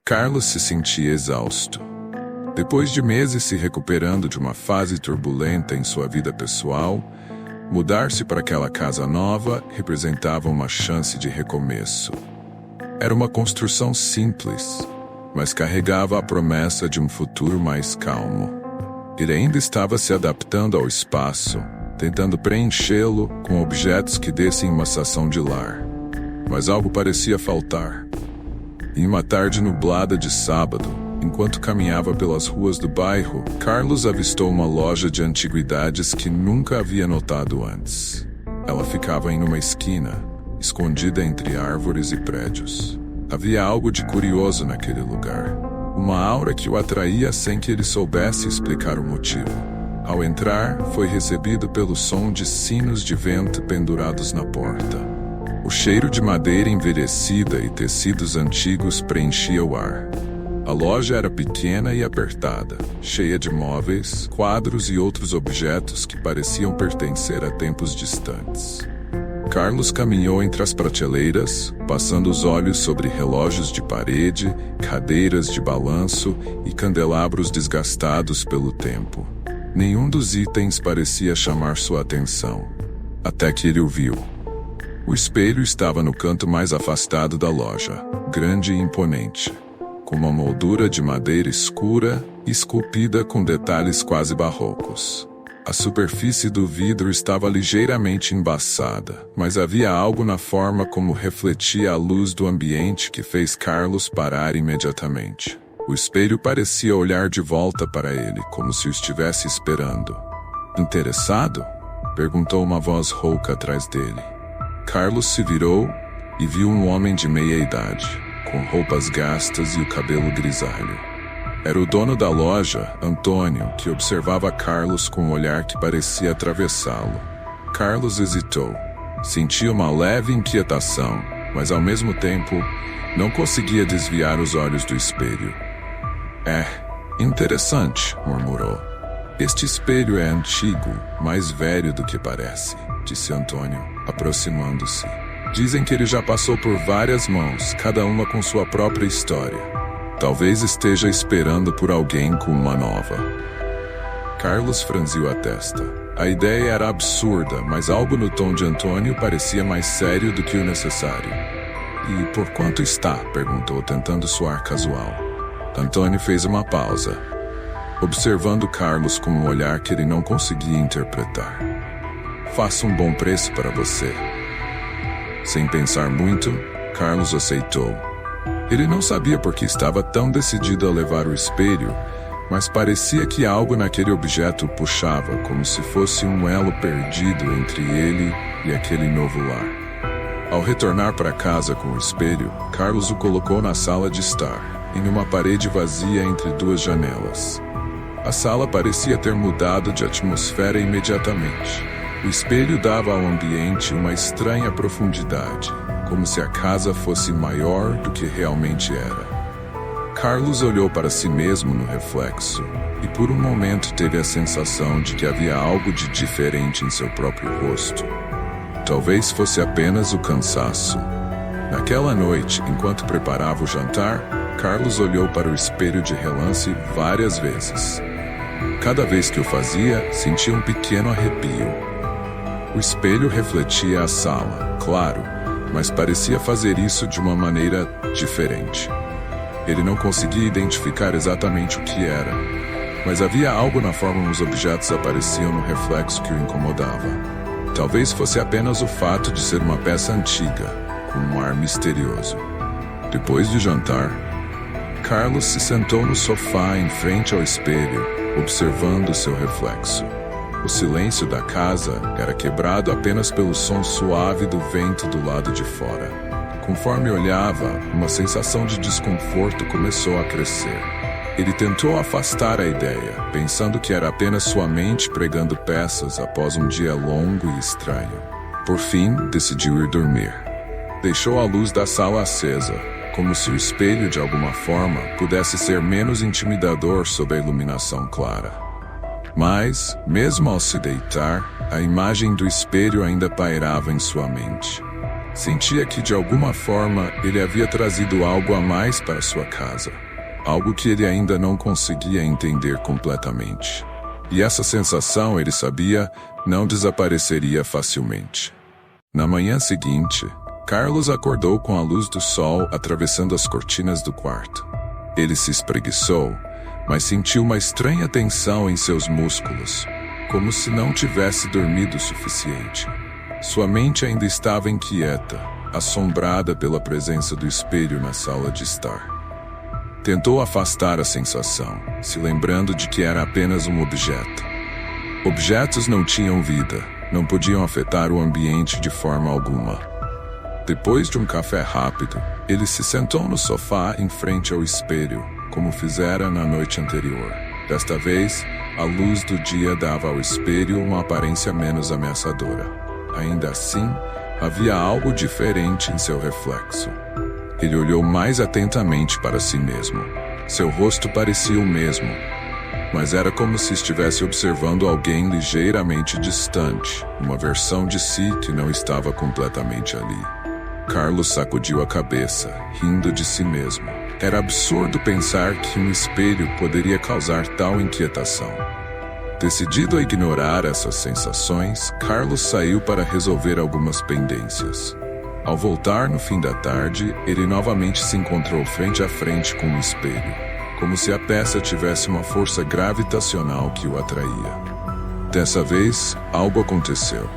Carlos se sentia exausto. Depois de meses se recuperando de uma fase turbulenta em sua vida pessoal, mudar-se para aquela casa nova representava uma chance de recomeço. Era uma construção simples, mas carregava a promessa de um futuro mais calmo. Ele ainda estava se adaptando ao espaço, tentando preenchê-lo com objetos que dessem uma sensação de lar. Mas algo parecia faltar. Em uma tarde nublada de sábado, enquanto caminhava pelas ruas do bairro, Carlos avistou uma loja de antiguidades que nunca havia notado antes. Ela ficava em uma esquina, escondida entre árvores e prédios. Havia algo de curioso naquele lugar. Uma aura que o atraía sem que ele soubesse explicar o motivo. Ao entrar, foi recebido pelo som de sinos de vento pendurados na porta. O cheiro de madeira envelhecida e tecidos antigos preenchia o ar. A loja era pequena e apertada, cheia de móveis, quadros e outros objetos que pareciam pertencer a tempos distantes. Carlos caminhou entre as prateleiras, passando os olhos sobre relógios de parede, cadeiras de balanço e candelabros desgastados pelo tempo. Nenhum dos itens parecia chamar sua atenção, até que ele o viu. O espelho estava no canto mais afastado da loja, grande e imponente, com uma moldura de madeira escura, esculpida com detalhes quase barrocos. A superfície do vidro estava ligeiramente embaçada, mas havia algo na forma como refletia a luz do ambiente que fez Carlos parar imediatamente. O espelho parecia olhar de volta para ele, como se o estivesse esperando. "Interessado?" perguntou uma voz rouca atrás dele. Carlos se virou e viu um homem de meia idade, com roupas gastas e o cabelo grisalho. Era o dono da loja, Antônio, que observava Carlos com um olhar que parecia atravessá-lo. Carlos hesitou. Sentia uma leve inquietação, mas ao mesmo tempo, não conseguia desviar os olhos do espelho. "É, interessante", murmurou. "Este espelho é antigo, mais velho do que parece", disse Antônio, aproximando-se. "Dizem que ele já passou por várias mãos, cada uma com sua própria história. Talvez esteja esperando por alguém com uma nova." Carlos franziu a testa. A ideia era absurda, mas algo no tom de Antônio parecia mais sério do que o necessário. "E por quanto está?" perguntou, tentando soar casual. Antônio fez uma pausa, observando Carlos com um olhar que ele não conseguia interpretar. "Faça um bom preço para você." Sem pensar muito, Carlos aceitou. Ele não sabia por que estava tão decidido a levar o espelho, mas parecia que algo naquele objeto o puxava, como se fosse um elo perdido entre ele e aquele novo lar. Ao retornar para casa com o espelho, Carlos o colocou na sala de estar, em uma parede vazia entre duas janelas. A sala parecia ter mudado de atmosfera imediatamente. O espelho dava ao ambiente uma estranha profundidade, como se a casa fosse maior do que realmente era. Carlos olhou para si mesmo no reflexo, e por um momento teve a sensação de que havia algo de diferente em seu próprio rosto. Talvez fosse apenas o cansaço. Naquela noite, enquanto preparava o jantar, Carlos olhou para o espelho de relance várias vezes. Cada vez que o fazia, sentia um pequeno arrepio. O espelho refletia a sala, claro, mas parecia fazer isso de uma maneira diferente. Ele não conseguia identificar exatamente o que era, mas havia algo na forma como os objetos apareciam no reflexo que o incomodava. Talvez fosse apenas o fato de ser uma peça antiga, com um ar misterioso. Depois de jantar, Carlos se sentou no sofá em frente ao espelho, observando seu reflexo. O silêncio da casa era quebrado apenas pelo som suave do vento do lado de fora. Conforme olhava, uma sensação de desconforto começou a crescer. Ele tentou afastar a ideia, pensando que era apenas sua mente pregando peças após um dia longo e estranho. Por fim, decidiu ir dormir. Deixou a luz da sala acesa, como se o espelho de alguma forma pudesse ser menos intimidador sob a iluminação clara. Mas, mesmo ao se deitar, a imagem do espelho ainda pairava em sua mente. Sentia que de alguma forma ele havia trazido algo a mais para sua casa, algo que ele ainda não conseguia entender completamente. E essa sensação, ele sabia, não desapareceria facilmente. Na manhã seguinte, Carlos acordou com a luz do sol atravessando as cortinas do quarto. Ele se espreguiçou, mas sentiu uma estranha tensão em seus músculos, como se não tivesse dormido o suficiente. Sua mente ainda estava inquieta, assombrada pela presença do espelho na sala de estar. Tentou afastar a sensação, se lembrando de que era apenas um objeto. Objetos não tinham vida, não podiam afetar o ambiente de forma alguma. Depois de um café rápido, ele se sentou no sofá em frente ao espelho, como fizera na noite anterior. Desta vez, a luz do dia dava ao espelho uma aparência menos ameaçadora. Ainda assim, havia algo diferente em seu reflexo. Ele olhou mais atentamente para si mesmo. Seu rosto parecia o mesmo, mas era como se estivesse observando alguém ligeiramente distante, uma versão de si que não estava completamente ali. Carlos sacudiu a cabeça, rindo de si mesmo. Era absurdo pensar que um espelho poderia causar tal inquietação. Decidido a ignorar essas sensações, Carlos saiu para resolver algumas pendências. Ao voltar no fim da tarde, ele novamente se encontrou frente a frente com o espelho, como se a peça tivesse uma força gravitacional que o atraía. Dessa vez, algo aconteceu.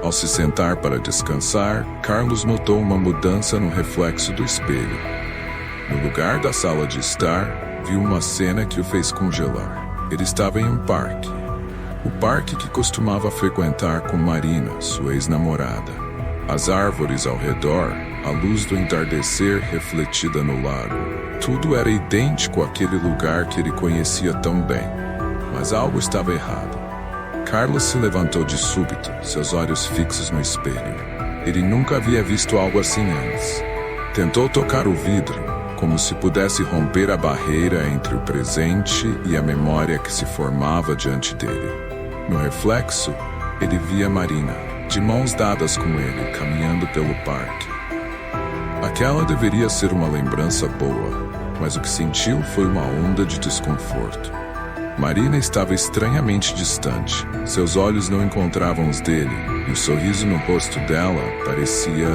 Ao se sentar para descansar, Carlos notou uma mudança no reflexo do espelho. No lugar da sala de estar, viu uma cena que o fez congelar. Ele estava em um parque. O parque que costumava frequentar com Marina, sua ex-namorada. As árvores ao redor, a luz do entardecer refletida no lago. Tudo era idêntico àquele lugar que ele conhecia tão bem. Mas algo estava errado. Carlos se levantou de súbito, seus olhos fixos no espelho. Ele nunca havia visto algo assim antes. Tentou tocar o vidro, como se pudesse romper a barreira entre o presente e a memória que se formava diante dele. No reflexo, ele via Marina, de mãos dadas com ele, caminhando pelo parque. Aquela deveria ser uma lembrança boa, mas o que sentiu foi uma onda de desconforto. Marina estava estranhamente distante. Seus olhos não encontravam os dele, e o sorriso no rosto dela parecia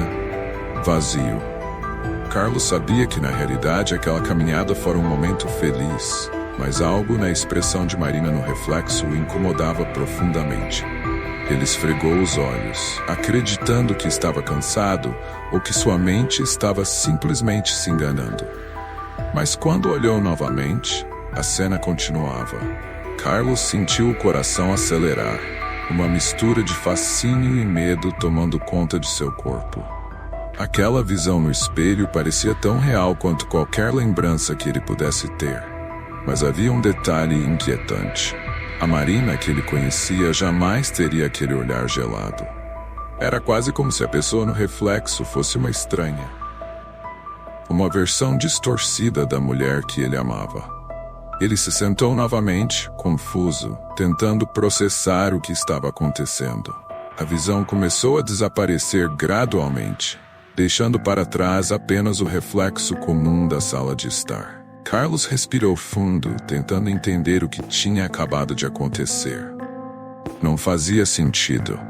vazio. Carlos sabia que na realidade aquela caminhada fora um momento feliz, mas algo na expressão de Marina no reflexo o incomodava profundamente. Ele esfregou os olhos, acreditando que estava cansado ou que sua mente estava simplesmente se enganando. Mas quando olhou novamente, a cena continuava. Carlos sentiu o coração acelerar, uma mistura de fascínio e medo tomando conta de seu corpo. Aquela visão no espelho parecia tão real quanto qualquer lembrança que ele pudesse ter. Mas havia um detalhe inquietante. A Marina que ele conhecia jamais teria aquele olhar gelado. Era quase como se a pessoa no reflexo fosse uma estranha. Uma versão distorcida da mulher que ele amava. Ele se sentou novamente, confuso, tentando processar o que estava acontecendo. A visão começou a desaparecer gradualmente, deixando para trás apenas o reflexo comum da sala de estar. Carlos respirou fundo, tentando entender o que tinha acabado de acontecer. Não fazia sentido.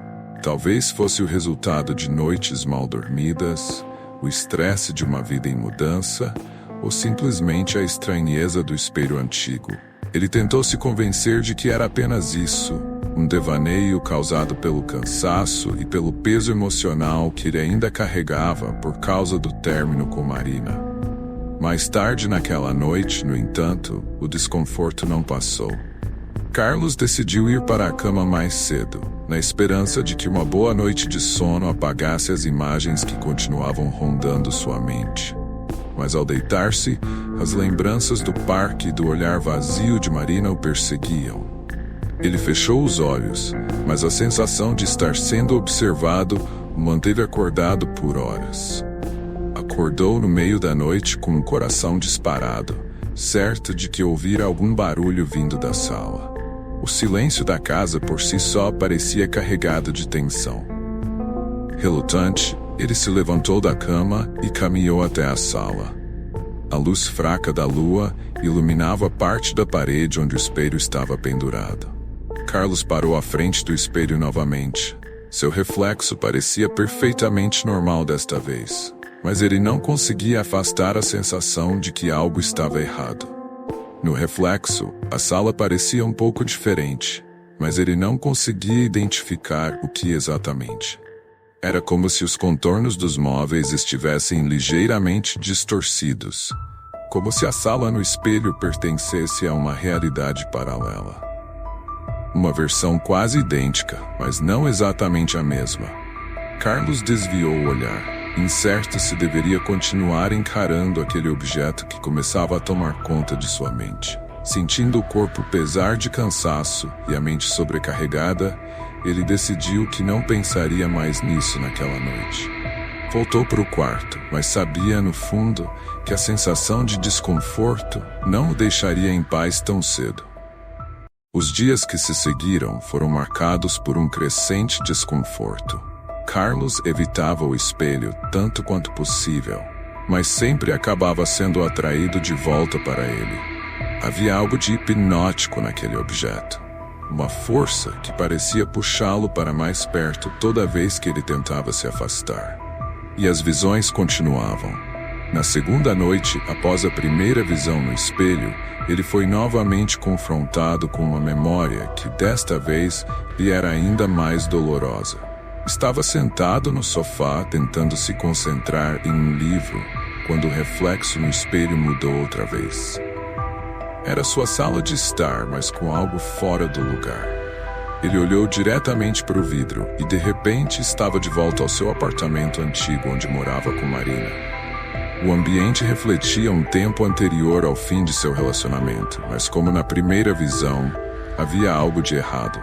Talvez fosse o resultado de noites mal dormidas, o estresse de uma vida em mudança, ou simplesmente a estranheza do espelho antigo. Ele tentou se convencer de que era apenas isso, um devaneio causado pelo cansaço e pelo peso emocional que ele ainda carregava por causa do término com Marina. Mais tarde naquela noite, no entanto, o desconforto não passou. Carlos decidiu ir para a cama mais cedo, na esperança de que uma boa noite de sono apagasse as imagens que continuavam rondando sua mente. Mas ao deitar-se, as lembranças do parque e do olhar vazio de Marina o perseguiam. Ele fechou os olhos, mas a sensação de estar sendo observado o manteve acordado por horas. Acordou no meio da noite com o coração disparado, certo de que ouvira algum barulho vindo da sala. O silêncio da casa por si só parecia carregado de tensão. Relutante, Ele se levantou da cama e caminhou até a sala. A luz fraca da lua iluminava parte da parede onde o espelho estava pendurado. Carlos parou à frente do espelho novamente. Seu reflexo parecia perfeitamente normal desta vez, mas ele não conseguia afastar a sensação de que algo estava errado. No reflexo, a sala parecia um pouco diferente, mas ele não conseguia identificar o que exatamente. Era como se os contornos dos móveis estivessem ligeiramente distorcidos, como se a sala no espelho pertencesse a uma realidade paralela. Uma versão quase idêntica, mas não exatamente a mesma. Carlos desviou o olhar, incerto se deveria continuar encarando aquele objeto que começava a tomar conta de sua mente. Sentindo o corpo pesar de cansaço e a mente sobrecarregada, ele decidiu que não pensaria mais nisso naquela noite. Voltou para o quarto, mas sabia no fundo que a sensação de desconforto não o deixaria em paz tão cedo. Os dias que se seguiram foram marcados por um crescente desconforto. Carlos evitava o espelho tanto quanto possível, mas sempre acabava sendo atraído de volta para ele. Havia algo de hipnótico naquele objeto. Uma força que parecia puxá-lo para mais perto toda vez que ele tentava se afastar. E as visões continuavam. Na segunda noite, após a primeira visão no espelho, ele foi novamente confrontado com uma memória que, desta vez, lhe era ainda mais dolorosa. Estava sentado no sofá tentando se concentrar em um livro, quando o reflexo no espelho mudou outra vez. Era sua sala de estar, mas com algo fora do lugar. Ele olhou diretamente para o vidro e de repente estava de volta ao seu apartamento antigo onde morava com Marina. O ambiente refletia um tempo anterior ao fim de seu relacionamento, mas como na primeira visão, havia algo de errado.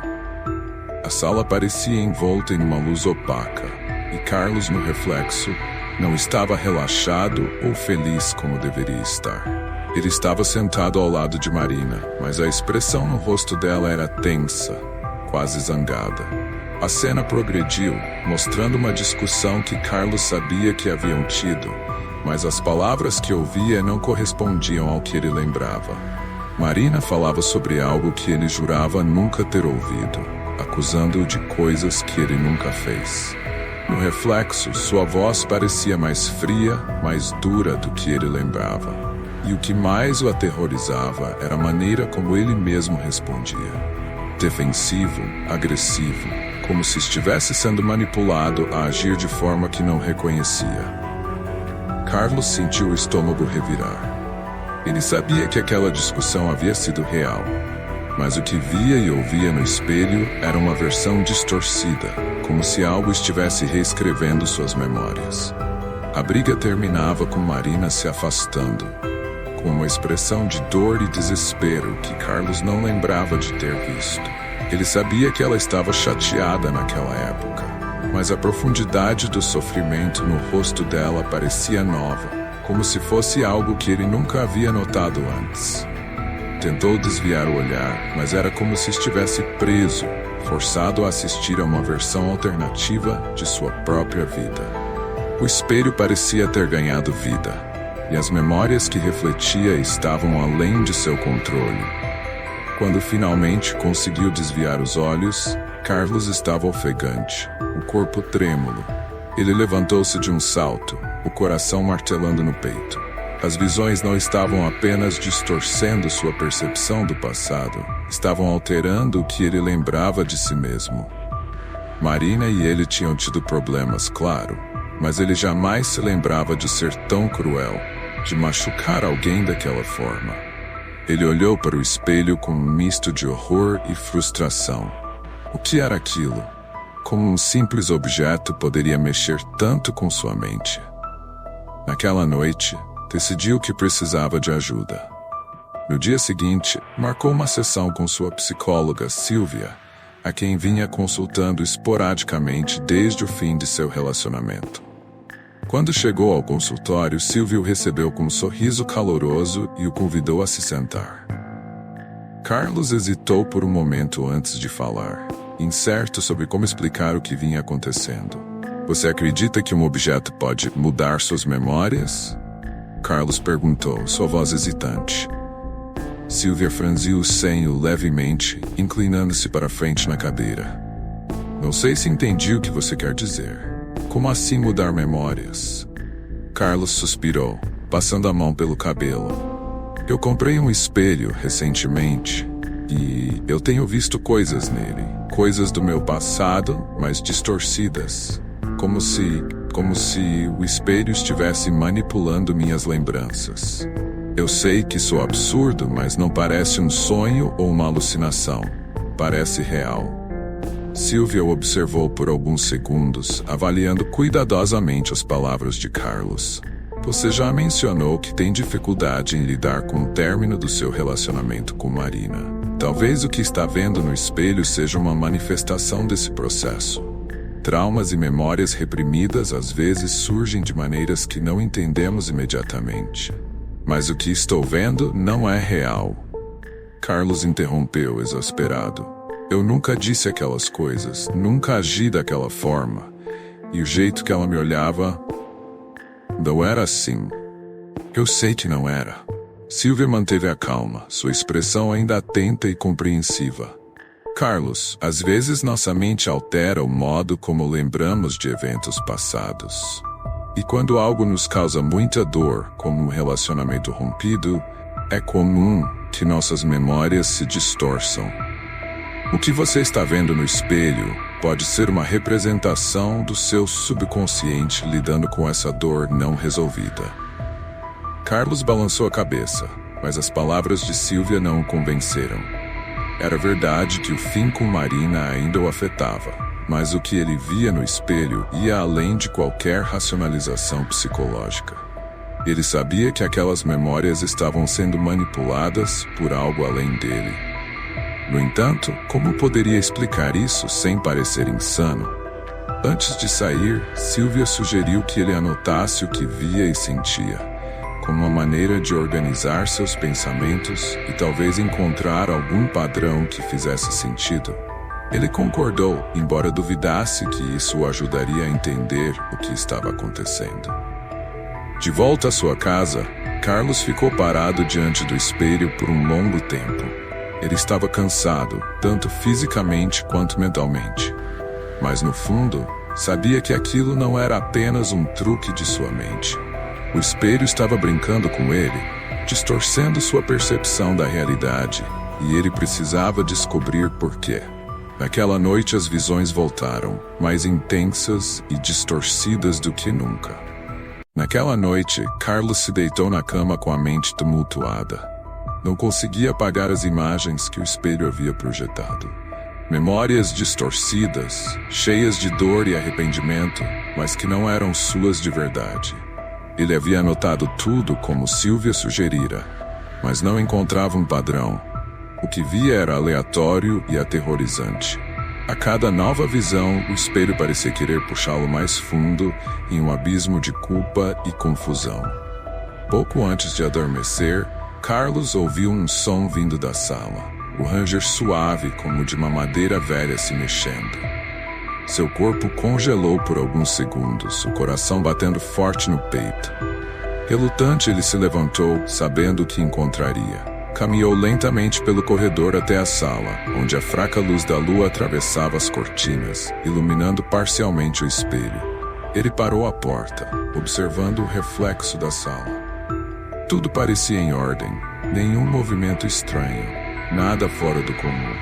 A sala parecia envolta em uma luz opaca, e Carlos, no reflexo, não estava relaxado ou feliz como deveria estar. Ele estava sentado ao lado de Marina, mas a expressão no rosto dela era tensa, quase zangada. A cena progrediu, mostrando uma discussão que Carlos sabia que haviam tido, mas as palavras que ouvia não correspondiam ao que ele lembrava. Marina falava sobre algo que ele jurava nunca ter ouvido, acusando-o de coisas que ele nunca fez. No reflexo, sua voz parecia mais fria, mais dura do que ele lembrava. E o que mais o aterrorizava era a maneira como ele mesmo respondia. Defensivo, agressivo, como se estivesse sendo manipulado a agir de forma que não reconhecia. Carlos sentiu o estômago revirar. Ele sabia que aquela discussão havia sido real, mas o que via e ouvia no espelho era uma versão distorcida, como se algo estivesse reescrevendo suas memórias. A briga terminava com Marina se afastando, com uma expressão de dor e desespero que Carlos não lembrava de ter visto. Ele sabia que ela estava chateada naquela época, mas a profundidade do sofrimento no rosto dela parecia nova, como se fosse algo que ele nunca havia notado antes. Tentou desviar o olhar, mas era como se estivesse preso, forçado a assistir a uma versão alternativa de sua própria vida. O espelho parecia ter ganhado vida, e as memórias que refletia estavam além de seu controle. Quando finalmente conseguiu desviar os olhos, Carlos estava ofegante, o corpo trêmulo. Ele levantou-se de um salto, o coração martelando no peito. As visões não estavam apenas distorcendo sua percepção do passado, estavam alterando o que ele lembrava de si mesmo. Marina e ele tinham tido problemas, claro, mas ele jamais se lembrava de ser tão cruel, de machucar alguém daquela forma. Ele olhou para o espelho com um misto de horror e frustração. O que era aquilo? Como um simples objeto poderia mexer tanto com sua mente? Naquela noite, decidiu que precisava de ajuda. No dia seguinte, marcou uma sessão com sua psicóloga, Silvia, a quem vinha consultando esporadicamente desde o fim de seu relacionamento. Quando chegou ao consultório, Silvia o recebeu com um sorriso caloroso e o convidou a se sentar. Carlos hesitou por um momento antes de falar, incerto sobre como explicar o que vinha acontecendo. Você acredita que um objeto pode mudar suas memórias? Carlos perguntou, sua voz hesitante. Silvia franziu o senho levemente, inclinando-se para frente na cadeira. Não sei se entendi o que você quer dizer. Como assim mudar memórias? Carlos suspirou, passando a mão pelo cabelo. Eu comprei um espelho recentemente e eu tenho visto coisas nele. Coisas do meu passado, mas distorcidas. Como se o espelho estivesse manipulando minhas lembranças. Eu sei que sou absurdo, mas não parece um sonho ou uma alucinação. Parece real. Silvia o observou por alguns segundos, avaliando cuidadosamente as palavras de Carlos. Você já mencionou que tem dificuldade em lidar com o término do seu relacionamento com Marina. Talvez o que está vendo no espelho seja uma manifestação desse processo. Traumas e memórias reprimidas às vezes surgem de maneiras que não entendemos imediatamente. Mas o que estou vendo não é real. Carlos interrompeu, exasperado. Eu nunca disse aquelas coisas, nunca agi daquela forma. E o jeito que ela me olhava não era assim. Eu sei que não era. Silvia manteve a calma, sua expressão ainda atenta e compreensiva. Carlos, às vezes nossa mente altera o modo como lembramos de eventos passados. E quando algo nos causa muita dor, como um relacionamento rompido, é comum que nossas memórias se distorçam. O que você está vendo no espelho pode ser uma representação do seu subconsciente lidando com essa dor não resolvida. Carlos balançou a cabeça, mas as palavras de Silvia não o convenceram. Era verdade que o fim com Marina ainda o afetava, mas o que ele via no espelho ia além de qualquer racionalização psicológica. Ele sabia que aquelas memórias estavam sendo manipuladas por algo além dele. No entanto, como poderia explicar isso sem parecer insano? Antes de sair, Silvia sugeriu que ele anotasse o que via e sentia, como uma maneira de organizar seus pensamentos e talvez encontrar algum padrão que fizesse sentido. Ele concordou, embora duvidasse que isso o ajudaria a entender o que estava acontecendo. De volta à sua casa, Carlos ficou parado diante do espelho por um longo tempo. Ele estava cansado, tanto fisicamente quanto mentalmente. Mas no fundo, sabia que aquilo não era apenas um truque de sua mente. O espelho estava brincando com ele, distorcendo sua percepção da realidade, e ele precisava descobrir por quê. Naquela noite as visões voltaram, mais intensas e distorcidas do que nunca. Naquela noite, Carlos se deitou na cama com a mente tumultuada. Não conseguia apagar as imagens que o espelho havia projetado. Memórias distorcidas, cheias de dor e arrependimento, mas que não eram suas de verdade. Ele havia anotado tudo como Silvia sugerira, mas não encontrava um padrão. O que via era aleatório e aterrorizante. A cada nova visão, o espelho parecia querer puxá-lo mais fundo em um abismo de culpa e confusão. Pouco antes de adormecer, Carlos ouviu um som vindo da sala, o ranger suave como de uma madeira velha se mexendo. Seu corpo congelou por alguns segundos, o coração batendo forte no peito. Relutante, ele se levantou, sabendo o que encontraria. Caminhou lentamente pelo corredor até a sala, onde a fraca luz da lua atravessava as cortinas, iluminando parcialmente o espelho. Ele parou à porta, observando o reflexo da sala. Tudo parecia em ordem, nenhum movimento estranho, nada fora do comum.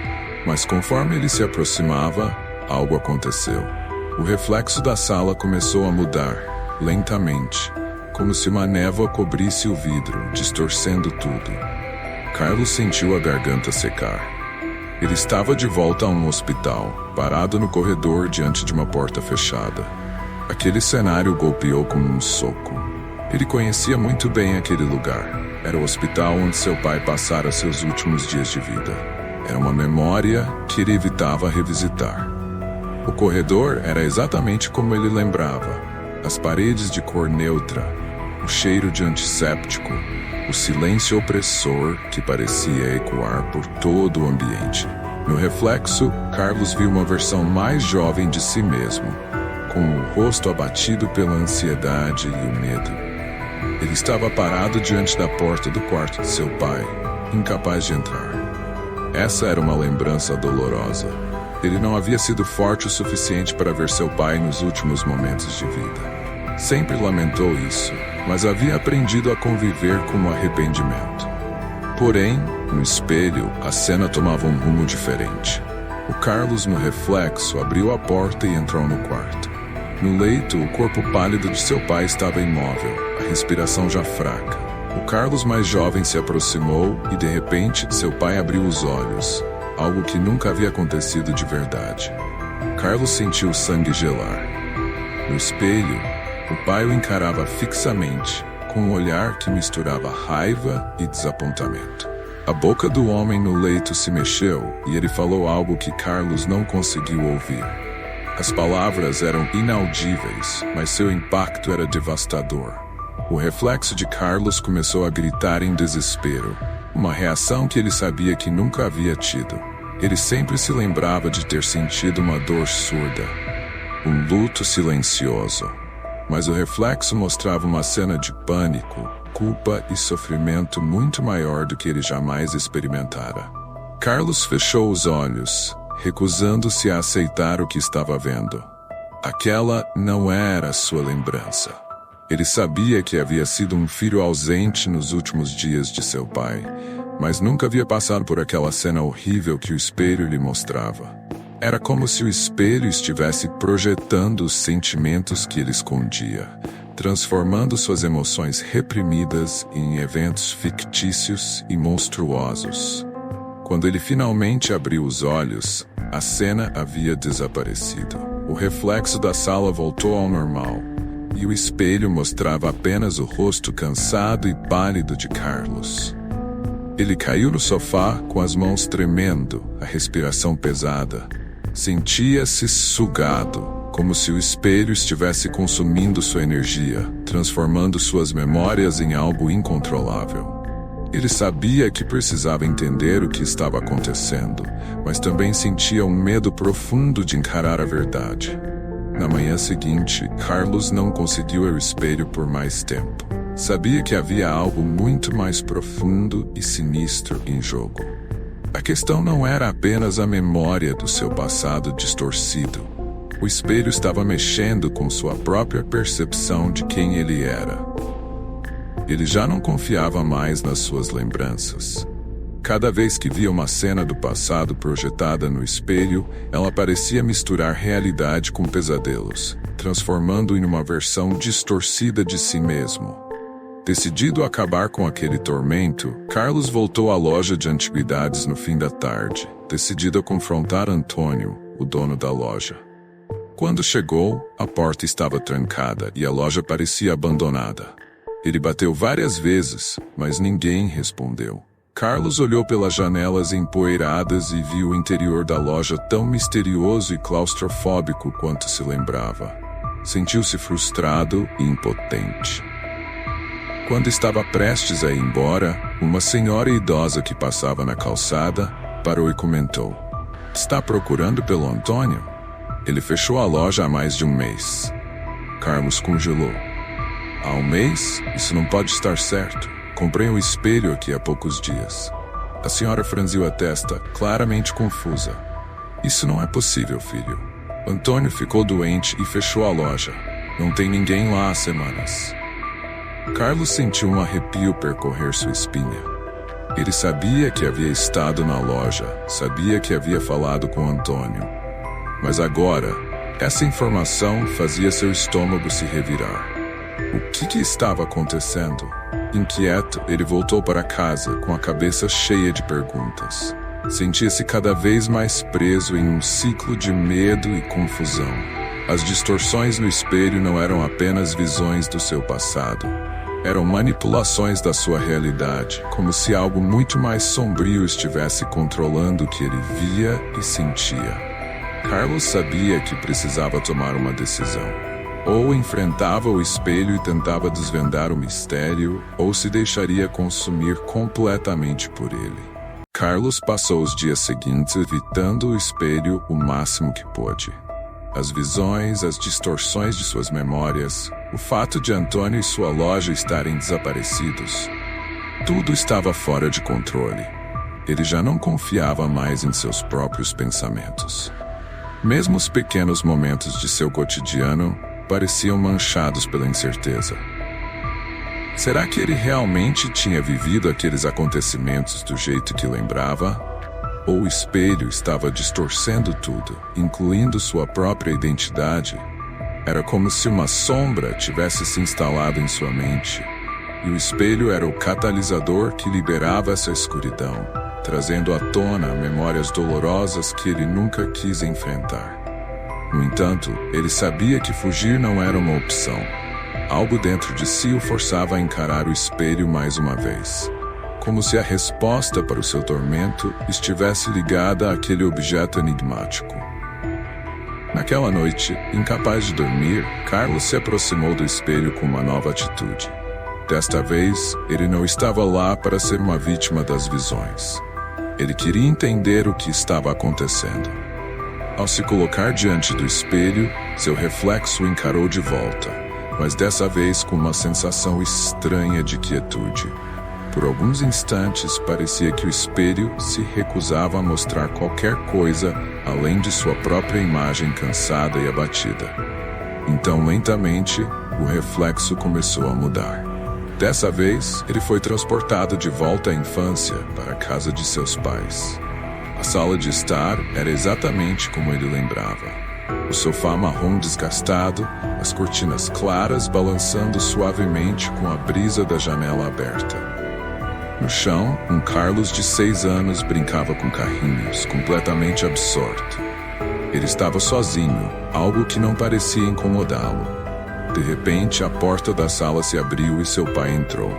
Mas conforme ele se aproximava, algo aconteceu. O reflexo da sala começou a mudar, lentamente, como se uma névoa cobrisse o vidro, distorcendo tudo. Carlos sentiu a garganta secar. Ele estava de volta a um hospital, parado no corredor diante de uma porta fechada. Aquele cenário o golpeou como um soco. Ele conhecia muito bem aquele lugar. Era o hospital onde seu pai passara seus últimos dias de vida. Era uma memória que ele evitava revisitar. O corredor era exatamente como ele lembrava. As paredes de cor neutra, o cheiro de antisséptico, o silêncio opressor que parecia ecoar por todo o ambiente. No reflexo, Carlos viu uma versão mais jovem de si mesmo, com o rosto abatido pela ansiedade e o medo. Ele estava parado diante da porta do quarto de seu pai, incapaz de entrar. Essa era uma lembrança dolorosa. Ele não havia sido forte o suficiente para ver seu pai nos últimos momentos de vida. Sempre lamentou isso, mas havia aprendido a conviver com o arrependimento. Porém, no espelho, a cena tomava um rumo diferente. O Carlos, no reflexo, abriu a porta e entrou no quarto. No leito, o corpo pálido de seu pai estava imóvel, a respiração já fraca. O Carlos mais jovem se aproximou e, de repente, seu pai abriu os olhos, algo que nunca havia acontecido de verdade. Carlos sentiu o sangue gelar. No espelho, o pai o encarava fixamente, com um olhar que misturava raiva e desapontamento. A boca do homem no leito se mexeu e ele falou algo que Carlos não conseguiu ouvir. As palavras eram inaudíveis, mas seu impacto era devastador. O reflexo de Carlos começou a gritar em desespero, uma reação que ele sabia que nunca havia tido. Ele sempre se lembrava de ter sentido uma dor surda, um luto silencioso. Mas o reflexo mostrava uma cena de pânico, culpa e sofrimento muito maior do que ele jamais experimentara. Carlos fechou os olhos, recusando-se a aceitar o que estava vendo. Aquela não era sua lembrança. Ele sabia que havia sido um filho ausente nos últimos dias de seu pai, mas nunca havia passado por aquela cena horrível que o espelho lhe mostrava. Era como se o espelho estivesse projetando os sentimentos que ele escondia, transformando suas emoções reprimidas em eventos fictícios e monstruosos. Quando ele finalmente abriu os olhos, a cena havia desaparecido. O reflexo da sala voltou ao normal, e o espelho mostrava apenas o rosto cansado e pálido de Carlos. Ele caiu no sofá com as mãos tremendo, a respiração pesada. Sentia-se sugado, como se o espelho estivesse consumindo sua energia, transformando suas memórias em algo incontrolável. Ele sabia que precisava entender o que estava acontecendo, mas também sentia um medo profundo de encarar a verdade. Na manhã seguinte, Carlos não conseguiu o espelho por mais tempo. Sabia que havia algo muito mais profundo e sinistro em jogo. A questão não era apenas a memória do seu passado distorcido. O espelho estava mexendo com sua própria percepção de quem ele era. Ele já não confiava mais nas suas lembranças. Cada vez que via uma cena do passado projetada no espelho, ela parecia misturar realidade com pesadelos, transformando-o em uma versão distorcida de si mesmo. Decidido a acabar com aquele tormento, Carlos voltou à loja de antiguidades no fim da tarde, decidido a confrontar Antônio, o dono da loja. Quando chegou, a porta estava trancada e a loja parecia abandonada. Ele bateu várias vezes, mas ninguém respondeu. Carlos olhou pelas janelas empoeiradas e viu o interior da loja tão misterioso e claustrofóbico quanto se lembrava. Sentiu-se frustrado e impotente. Quando estava prestes a ir embora, uma senhora idosa que passava na calçada parou e comentou: "Está procurando pelo Antônio? Ele fechou a loja há mais de um mês." Carlos congelou. "Há um mês? Isso não pode estar certo. Comprei um espelho aqui há poucos dias." A senhora franziu a testa, claramente confusa. "Isso não é possível, filho. Antônio ficou doente e fechou a loja. Não tem ninguém lá há semanas." Carlos sentiu um arrepio percorrer sua espinha. Ele sabia que havia estado na loja, sabia que havia falado com Antônio. Mas agora, essa informação fazia seu estômago se revirar. O que estava acontecendo? Inquieto, ele voltou para casa com a cabeça cheia de perguntas. Sentia-se cada vez mais preso em um ciclo de medo e confusão. As distorções no espelho não eram apenas visões do seu passado. Eram manipulações da sua realidade, como se algo muito mais sombrio estivesse controlando o que ele via e sentia. Carlos sabia que precisava tomar uma decisão. Ou enfrentava o espelho e tentava desvendar o mistério, ou se deixaria consumir completamente por ele. Carlos passou os dias seguintes evitando o espelho o máximo que pôde. as visões, as distorções de suas memórias, o fato de Antônio e sua loja estarem desaparecidos. Tudo estava fora de controle. Ele já não confiava mais em seus próprios pensamentos. Mesmo os pequenos momentos de seu cotidiano pareciam manchados pela incerteza. Será que ele realmente tinha vivido aqueles acontecimentos do jeito que lembrava? Ou o espelho estava distorcendo tudo, incluindo sua própria identidade? Era como se uma sombra tivesse se instalado em sua mente, e o espelho era o catalisador que liberava essa escuridão, trazendo à tona memórias dolorosas que ele nunca quis enfrentar. No entanto, ele sabia que fugir não era uma opção. Algo dentro de si o forçava a encarar o espelho mais uma vez, como se a resposta para o seu tormento estivesse ligada àquele objeto enigmático. Naquela noite, incapaz de dormir, Carlos se aproximou do espelho com uma nova atitude. Desta vez, ele não estava lá para ser uma vítima das visões. Ele queria entender o que estava acontecendo. Ao se colocar diante do espelho, seu reflexo o encarou de volta, mas dessa vez com uma sensação estranha de quietude. Por alguns instantes, parecia que o espelho se recusava a mostrar qualquer coisa além de sua própria imagem cansada e abatida. Então, lentamente, o reflexo começou a mudar. Dessa vez, ele foi transportado de volta à infância para a casa de seus pais. A sala de estar era exatamente como ele lembrava. O sofá marrom desgastado, as cortinas claras balançando suavemente com a brisa da janela aberta. No chão, um Carlos de 6 anos brincava com carrinhos, completamente absorto. Ele estava sozinho, algo que não parecia incomodá-lo. De repente, a porta da sala se abriu e seu pai entrou.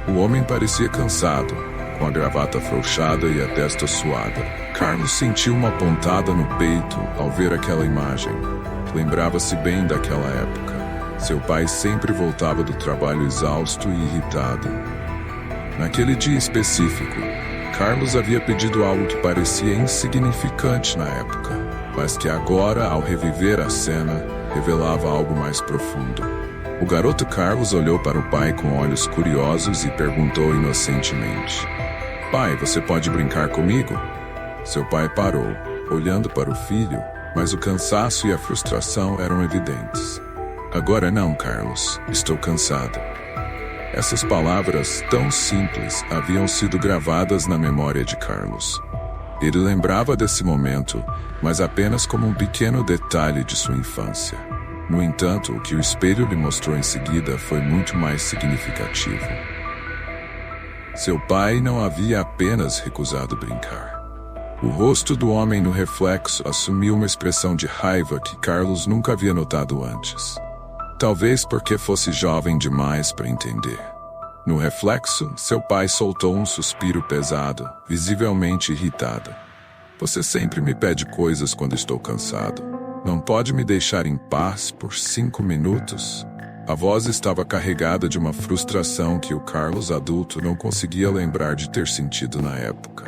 O homem parecia cansado, com a gravata afrouxada e a testa suada. Carlos sentiu uma pontada no peito ao ver aquela imagem. Lembrava-se bem daquela época. Seu pai sempre voltava do trabalho exausto e irritado. Naquele dia específico, Carlos havia pedido algo que parecia insignificante na época, mas que agora, ao reviver a cena, revelava algo mais profundo. O garoto Carlos olhou para o pai com olhos curiosos e perguntou inocentemente: "Pai, você pode brincar comigo?" Seu pai parou, olhando para o filho, mas o cansaço e a frustração eram evidentes. "Agora não, Carlos. Estou cansado." Essas palavras, tão simples, haviam sido gravadas na memória de Carlos. Ele lembrava desse momento, mas apenas como um pequeno detalhe de sua infância. No entanto, o que o espelho lhe mostrou em seguida foi muito mais significativo. Seu pai não havia apenas recusado brincar. O rosto do homem no reflexo assumiu uma expressão de raiva que Carlos nunca havia notado antes. Talvez porque fosse jovem demais para entender. No reflexo, seu pai soltou um suspiro pesado, visivelmente irritado. "Você sempre me pede coisas quando estou cansado. Não pode me deixar em paz por 5 minutos?" A voz estava carregada de uma frustração que o Carlos adulto não conseguia lembrar de ter sentido na época.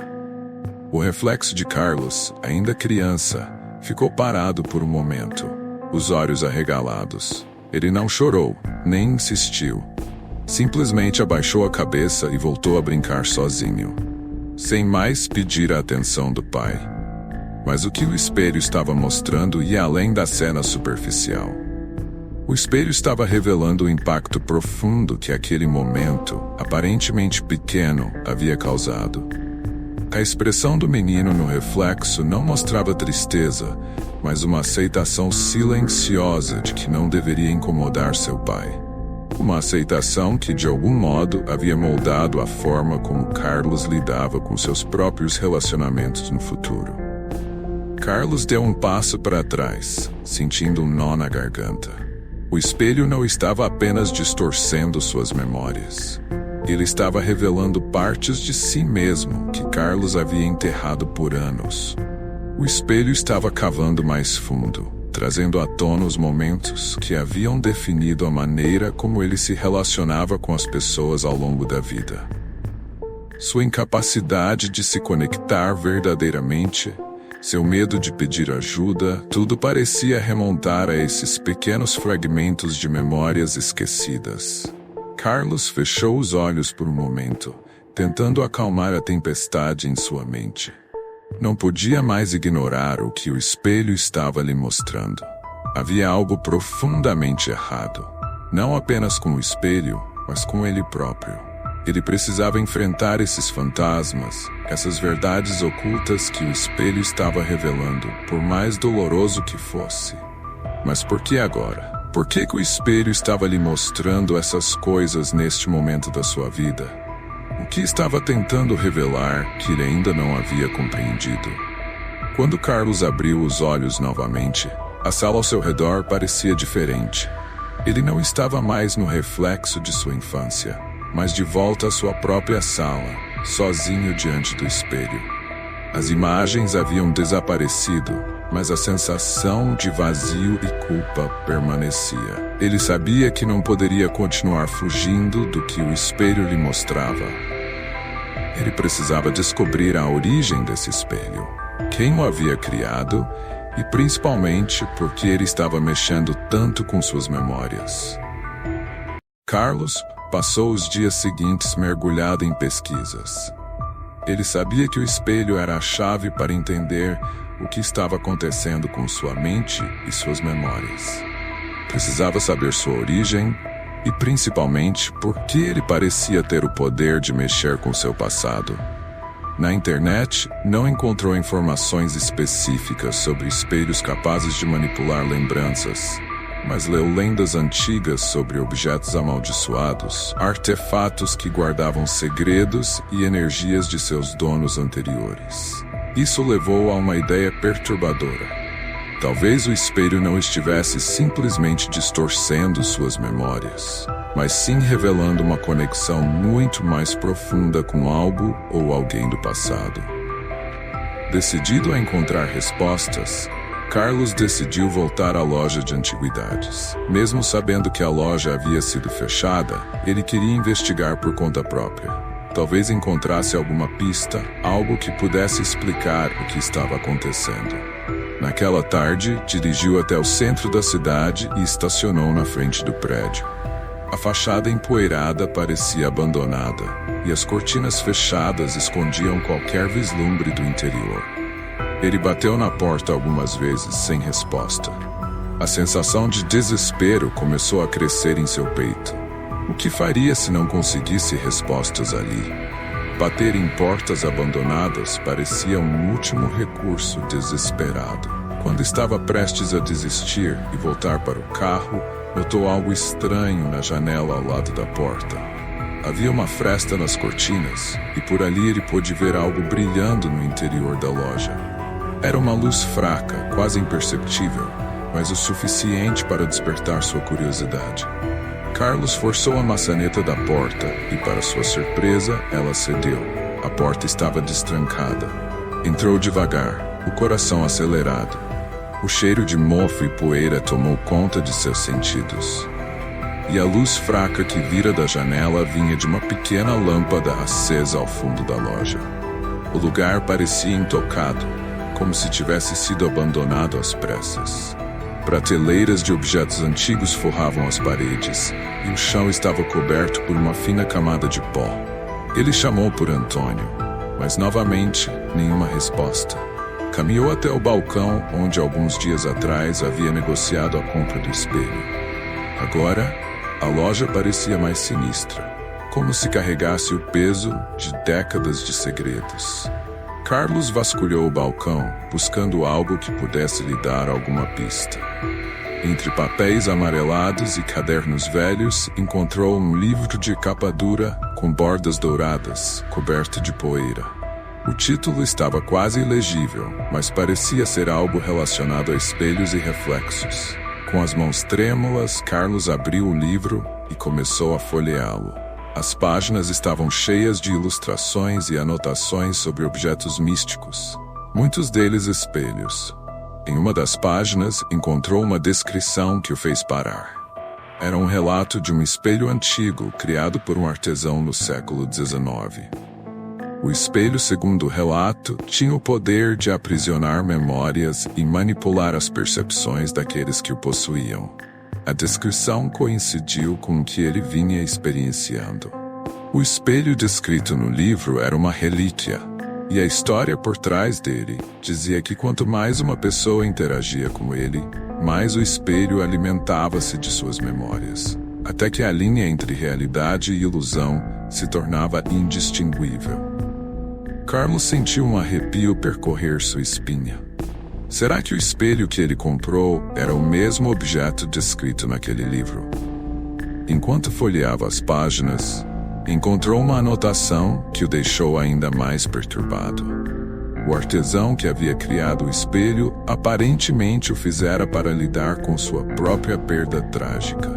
O reflexo de Carlos, ainda criança, ficou parado por um momento, os olhos arregalados. Ele não chorou, nem insistiu. Simplesmente abaixou a cabeça e voltou a brincar sozinho, sem mais pedir a atenção do pai. Mas o que o espelho estava mostrando ia além da cena superficial. O espelho estava revelando o impacto profundo que aquele momento, aparentemente pequeno, havia causado. A expressão do menino no reflexo não mostrava tristeza, mas uma aceitação silenciosa de que não deveria incomodar seu pai. Uma aceitação que, de algum modo, havia moldado a forma como Carlos lidava com seus próprios relacionamentos no futuro. Carlos deu um passo para trás, sentindo um nó na garganta. O espelho não estava apenas distorcendo suas memórias. Ele estava revelando partes de si mesmo que Carlos havia enterrado por anos. O espelho estava cavando mais fundo, trazendo à tona os momentos que haviam definido a maneira como ele se relacionava com as pessoas ao longo da vida. Sua incapacidade de se conectar verdadeiramente, seu medo de pedir ajuda, tudo parecia remontar a esses pequenos fragmentos de memórias esquecidas. Carlos fechou os olhos por um momento, tentando acalmar a tempestade em sua mente. Não podia mais ignorar o que o espelho estava lhe mostrando. Havia algo profundamente errado. Não apenas com o espelho, mas com ele próprio. Ele precisava enfrentar esses fantasmas, essas verdades ocultas que o espelho estava revelando, por mais doloroso que fosse. Mas por que agora? Por que o espelho estava lhe mostrando essas coisas neste momento da sua vida? O que estava tentando revelar que ele ainda não havia compreendido? Quando Carlos abriu os olhos novamente, a sala ao seu redor parecia diferente. Ele não estava mais no reflexo de sua infância, mas de volta à sua própria sala, sozinho diante do espelho. As imagens haviam desaparecido, mas a sensação de vazio e culpa permanecia. Ele sabia que não poderia continuar fugindo do que o espelho lhe mostrava. Ele precisava descobrir a origem desse espelho, quem o havia criado e principalmente por que ele estava mexendo tanto com suas memórias. Carlos passou os dias seguintes mergulhado em pesquisas. Ele sabia que o espelho era a chave para entender o que estava acontecendo com sua mente e suas memórias. Precisava saber sua origem e, principalmente, por que ele parecia ter o poder de mexer com seu passado. Na internet, não encontrou informações específicas sobre espelhos capazes de manipular lembranças, mas leu lendas antigas sobre objetos amaldiçoados, artefatos que guardavam segredos e energias de seus donos anteriores. Isso levou a uma ideia perturbadora. Talvez o espelho não estivesse simplesmente distorcendo suas memórias, mas sim revelando uma conexão muito mais profunda com algo ou alguém do passado. Decidido a encontrar respostas, Carlos decidiu voltar à loja de antiguidades. Mesmo sabendo que a loja havia sido fechada, ele queria investigar por conta própria. Talvez encontrasse alguma pista, algo que pudesse explicar o que estava acontecendo. Naquela tarde, dirigiu até o centro da cidade e estacionou na frente do prédio. A fachada empoeirada parecia abandonada, e as cortinas fechadas escondiam qualquer vislumbre do interior. Ele bateu na porta algumas vezes sem resposta. A sensação de desespero começou a crescer em seu peito. O que faria se não conseguisse respostas ali? Bater em portas abandonadas parecia um último recurso desesperado. Quando estava prestes a desistir e voltar para o carro, notou algo estranho na janela ao lado da porta. Havia uma fresta nas cortinas, e por ali ele pôde ver algo brilhando no interior da loja. Era uma luz fraca, quase imperceptível, mas o suficiente para despertar sua curiosidade. Carlos forçou a maçaneta da porta e, para sua surpresa, ela cedeu. A porta estava destrancada. Entrou devagar, o coração acelerado. O cheiro de mofo e poeira tomou conta de seus sentidos. E a luz fraca que vira da janela vinha de uma pequena lâmpada acesa ao fundo da loja. O lugar parecia intocado, como se tivesse sido abandonado às pressas. Prateleiras de objetos antigos forravam as paredes, e o chão estava coberto por uma fina camada de pó. Ele chamou por Antônio, mas novamente nenhuma resposta. Caminhou até o balcão onde alguns dias atrás havia negociado a compra do espelho. Agora, a loja parecia mais sinistra, como se carregasse o peso de décadas de segredos. Carlos vasculhou o balcão, buscando algo que pudesse lhe dar alguma pista. Entre papéis amarelados e cadernos velhos, encontrou um livro de capa dura com bordas douradas, coberto de poeira. O título estava quase ilegível, mas parecia ser algo relacionado a espelhos e reflexos. Com as mãos trêmulas, Carlos abriu o livro e começou a folheá-lo. As páginas estavam cheias de ilustrações e anotações sobre objetos místicos, muitos deles espelhos. Em uma das páginas, encontrou uma descrição que o fez parar. Era um relato de um espelho antigo criado por um artesão no século XIX. O espelho, segundo o relato, tinha o poder de aprisionar memórias e manipular as percepções daqueles que o possuíam. A descrição coincidiu com o que ele vinha experienciando. O espelho descrito no livro era uma relíquia, e a história por trás dele dizia que quanto mais uma pessoa interagia com ele, mais o espelho alimentava-se de suas memórias, até que a linha entre realidade e ilusão se tornava indistinguível. Carlos sentiu um arrepio percorrer sua espinha. Será que o espelho que ele comprou era o mesmo objeto descrito naquele livro? Enquanto folheava as páginas, encontrou uma anotação que o deixou ainda mais perturbado. O artesão que havia criado o espelho aparentemente o fizera para lidar com sua própria perda trágica.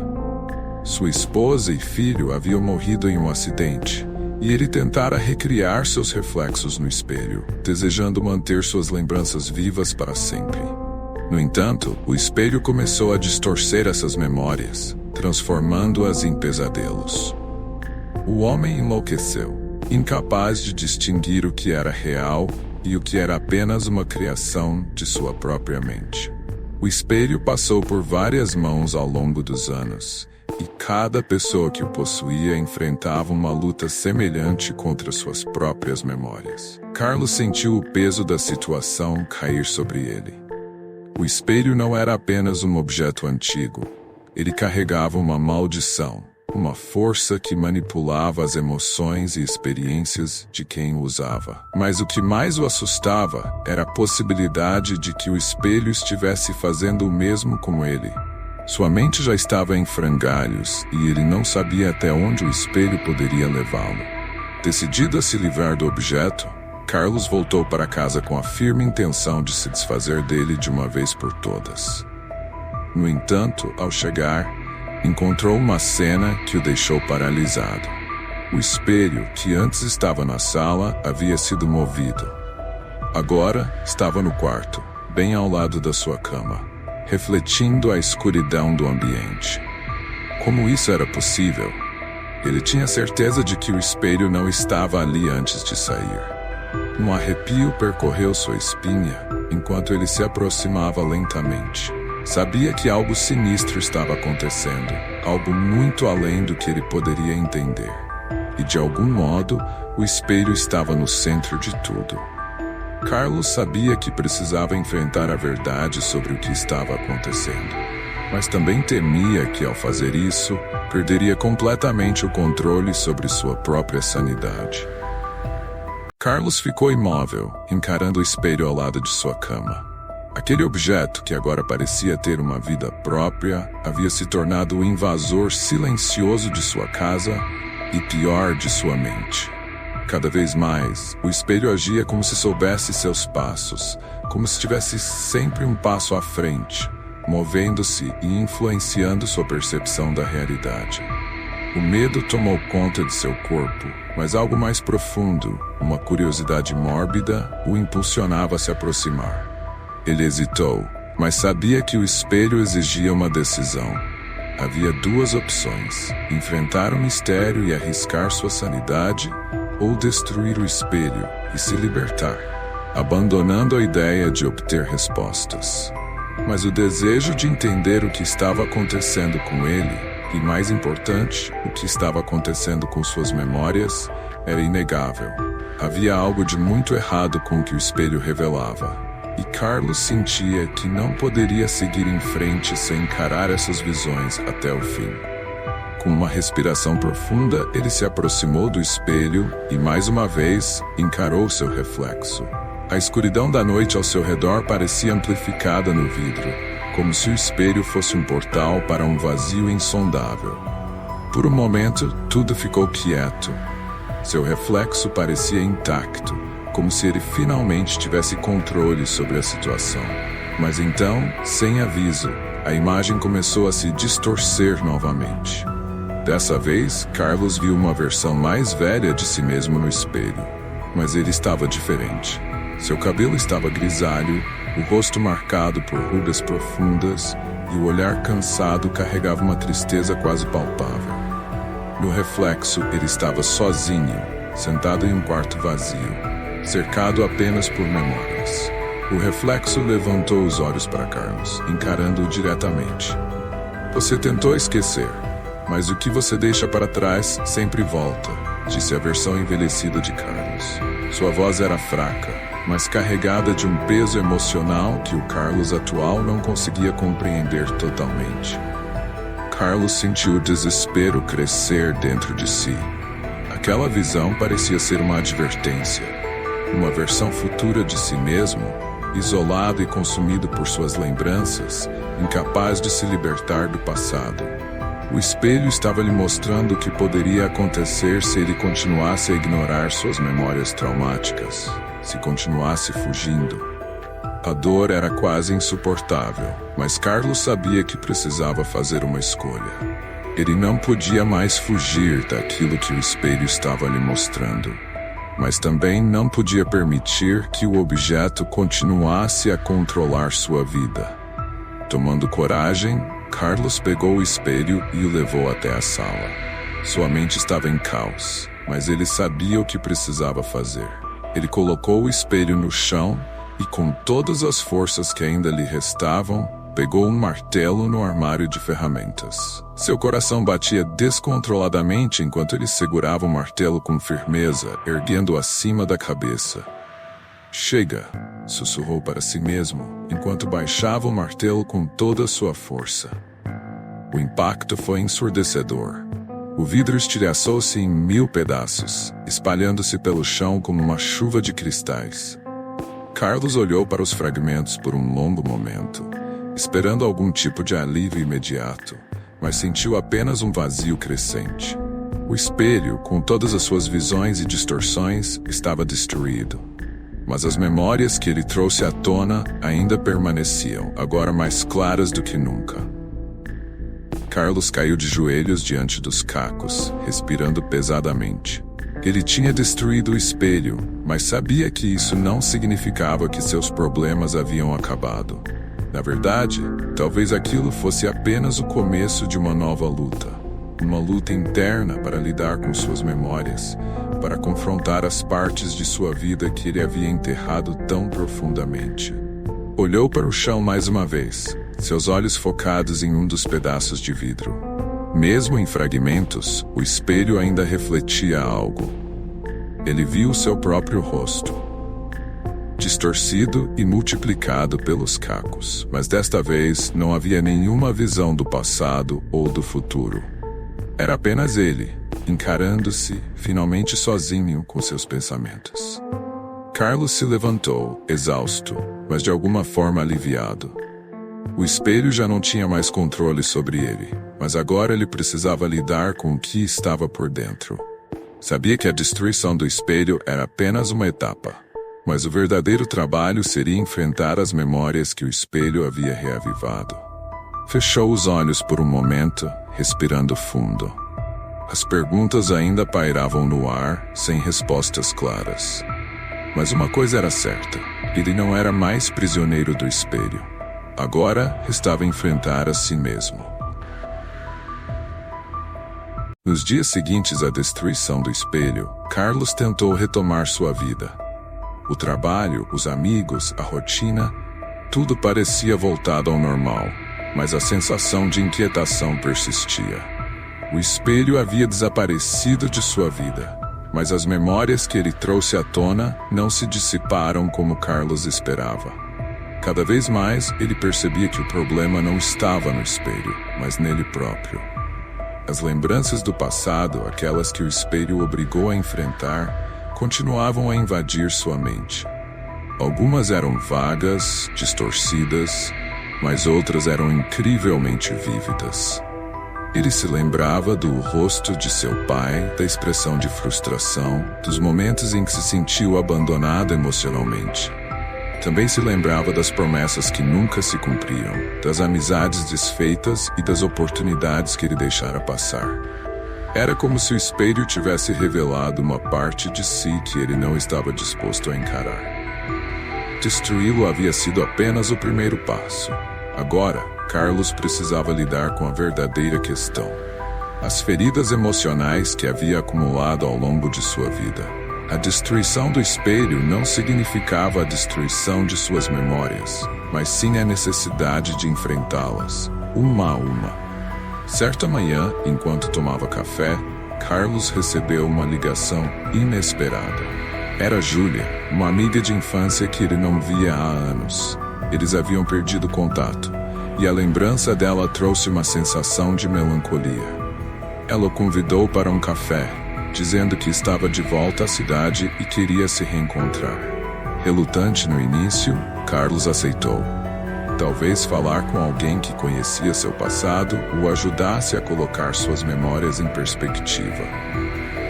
Sua esposa e filho haviam morrido em um acidente, e ele tentara recriar seus reflexos no espelho, desejando manter suas lembranças vivas para sempre. No entanto, o espelho começou a distorcer essas memórias, transformando-as em pesadelos. O homem enlouqueceu, incapaz de distinguir o que era real e o que era apenas uma criação de sua própria mente. O espelho passou por várias mãos ao longo dos anos, e cada pessoa que o possuía enfrentava uma luta semelhante contra suas próprias memórias. Carlos sentiu o peso da situação cair sobre ele. O espelho não era apenas um objeto antigo, ele carregava uma maldição, uma força que manipulava as emoções e experiências de quem o usava. Mas o que mais o assustava era a possibilidade de que o espelho estivesse fazendo o mesmo com ele. Sua mente já estava em frangalhos e ele não sabia até onde o espelho poderia levá-lo. Decidido a se livrar do objeto, Carlos voltou para casa com a firme intenção de se desfazer dele de uma vez por todas. No entanto, ao chegar, encontrou uma cena que o deixou paralisado. O espelho, que antes estava na sala, havia sido movido. Agora estava no quarto, bem ao lado da sua cama, refletindo a escuridão do ambiente. Como isso era possível? Ele tinha certeza de que o espelho não estava ali antes de sair. Um arrepio percorreu sua espinha enquanto ele se aproximava lentamente. Sabia que algo sinistro estava acontecendo, algo muito além do que ele poderia entender. E de algum modo, o espelho estava no centro de tudo. Carlos sabia que precisava enfrentar a verdade sobre o que estava acontecendo, mas também temia que, ao fazer isso, perderia completamente o controle sobre sua própria sanidade. Carlos ficou imóvel, encarando o espelho ao lado de sua cama. Aquele objeto, que agora parecia ter uma vida própria, havia se tornado o invasor silencioso de sua casa e, pior, de sua mente. Cada vez mais, o espelho agia como se soubesse seus passos, como se estivesse sempre um passo à frente, movendo-se e influenciando sua percepção da realidade. O medo tomou conta de seu corpo, mas algo mais profundo, uma curiosidade mórbida, o impulsionava a se aproximar. Ele hesitou, mas sabia que o espelho exigia uma decisão. Havia duas opções: enfrentar o mistério e arriscar sua sanidade, ou destruir o espelho e se libertar, abandonando a ideia de obter respostas. Mas o desejo de entender o que estava acontecendo com ele, e mais importante, o que estava acontecendo com suas memórias, era inegável. Havia algo de muito errado com o que o espelho revelava, e Carlos sentia que não poderia seguir em frente sem encarar essas visões até o fim. Com uma respiração profunda, ele se aproximou do espelho e, mais uma vez, encarou seu reflexo. A escuridão da noite ao seu redor parecia amplificada no vidro, como se o espelho fosse um portal para um vazio insondável. Por um momento, tudo ficou quieto. Seu reflexo parecia intacto, como se ele finalmente tivesse controle sobre a situação. Mas então, sem aviso, a imagem começou a se distorcer novamente. Dessa vez, Carlos viu uma versão mais velha de si mesmo no espelho, mas ele estava diferente. Seu cabelo estava grisalho, o rosto marcado por rugas profundas e o olhar cansado carregava uma tristeza quase palpável. No reflexo, ele estava sozinho, sentado em um quarto vazio, cercado apenas por memórias. O reflexo levantou os olhos para Carlos, encarando-o diretamente. Você tentou esquecer, mas o que você deixa para trás sempre volta, disse a versão envelhecida de Carlos. Sua voz era fraca, mas carregada de um peso emocional que o Carlos atual não conseguia compreender totalmente. Carlos sentiu o desespero crescer dentro de si. Aquela visão parecia ser uma advertência, uma versão futura de si mesmo, isolado e consumido por suas lembranças, incapaz de se libertar do passado. O espelho estava lhe mostrando o que poderia acontecer se ele continuasse a ignorar suas memórias traumáticas, se continuasse fugindo. A dor era quase insuportável, mas Carlos sabia que precisava fazer uma escolha. Ele não podia mais fugir daquilo que o espelho estava lhe mostrando, mas também não podia permitir que o objeto continuasse a controlar sua vida. Tomando coragem, Carlos pegou o espelho e o levou até a sala. Sua mente estava em caos, mas ele sabia o que precisava fazer. Ele colocou o espelho no chão e, com todas as forças que ainda lhe restavam, pegou um martelo no armário de ferramentas. Seu coração batia descontroladamente enquanto ele segurava o martelo com firmeza, erguendo-o acima da cabeça. Chega, sussurrou para si mesmo, enquanto baixava o martelo com toda a sua força. O impacto foi ensurdecedor. O vidro estilhaçou-se em 1000 pedaços, espalhando-se pelo chão como uma chuva de cristais. Carlos olhou para os fragmentos por um longo momento, esperando algum tipo de alívio imediato, mas sentiu apenas um vazio crescente. O espelho, com todas as suas visões e distorções, estava destruído. Mas as memórias que ele trouxe à tona ainda permaneciam, agora mais claras do que nunca. Carlos caiu de joelhos diante dos cacos, respirando pesadamente. Ele tinha destruído o espelho, mas sabia que isso não significava que seus problemas haviam acabado. Na verdade, talvez aquilo fosse apenas o começo de uma nova luta. Uma luta interna para lidar com suas memórias, para confrontar as partes de sua vida que ele havia enterrado tão profundamente. Olhou para o chão mais uma vez, seus olhos focados em um dos pedaços de vidro. Mesmo em fragmentos, o espelho ainda refletia algo. Ele viu seu próprio rosto, distorcido e multiplicado pelos cacos, mas desta vez não havia nenhuma visão do passado ou do futuro. Era apenas ele, encarando-se, finalmente sozinho com seus pensamentos. Carlos se levantou, exausto, mas de alguma forma aliviado. O espelho já não tinha mais controle sobre ele, mas agora ele precisava lidar com o que estava por dentro. Sabia que a destruição do espelho era apenas uma etapa, mas o verdadeiro trabalho seria enfrentar as memórias que o espelho havia reavivado. Fechou os olhos por um momento, respirando fundo. As perguntas ainda pairavam no ar, sem respostas claras. Mas uma coisa era certa: ele não era mais prisioneiro do espelho. Agora restava enfrentar a si mesmo. Nos dias seguintes à destruição do espelho, Carlos tentou retomar sua vida. O trabalho, os amigos, a rotina, tudo parecia voltado ao normal, mas a sensação de inquietação persistia. O espelho havia desaparecido de sua vida, mas as memórias que ele trouxe à tona não se dissiparam como Carlos esperava. Cada vez mais, ele percebia que o problema não estava no espelho, mas nele próprio. As lembranças do passado, aquelas que o espelho o obrigou a enfrentar, continuavam a invadir sua mente. Algumas eram vagas, distorcidas, mas outras eram incrivelmente vívidas. Ele se lembrava do rosto de seu pai, da expressão de frustração, dos momentos em que se sentiu abandonado emocionalmente. Também se lembrava das promessas que nunca se cumpriam, das amizades desfeitas e das oportunidades que ele deixara passar. Era como se o espelho tivesse revelado uma parte de si que ele não estava disposto a encarar. Destruí-lo havia sido apenas o primeiro passo. Agora, Carlos precisava lidar com a verdadeira questão. as feridas emocionais que havia acumulado ao longo de sua vida. A destruição do espelho não significava a destruição de suas memórias, mas sim a necessidade de enfrentá-las, uma a uma. Certa manhã, enquanto tomava café, Carlos recebeu uma ligação inesperada. Era Júlia, uma amiga de infância que ele não via há anos. Eles haviam perdido contato, e a lembrança dela trouxe uma sensação de melancolia. Ela o convidou para um café, dizendo que estava de volta à cidade e queria se reencontrar. Relutante no início, Carlos aceitou. Talvez falar com alguém que conhecia seu passado o ajudasse a colocar suas memórias em perspectiva.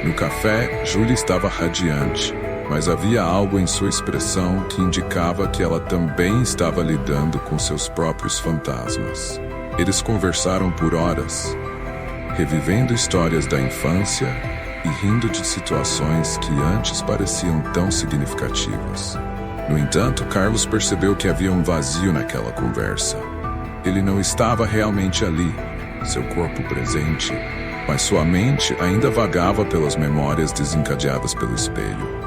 No café, Júlia estava radiante, mas havia algo em sua expressão que indicava que ela também estava lidando com seus próprios fantasmas. Eles conversaram por horas, revivendo histórias da infância e rindo de situações que antes pareciam tão significativas. No entanto, Carlos percebeu que havia um vazio naquela conversa. Ele não estava realmente ali, seu corpo presente, mas sua mente ainda vagava pelas memórias desencadeadas pelo espelho.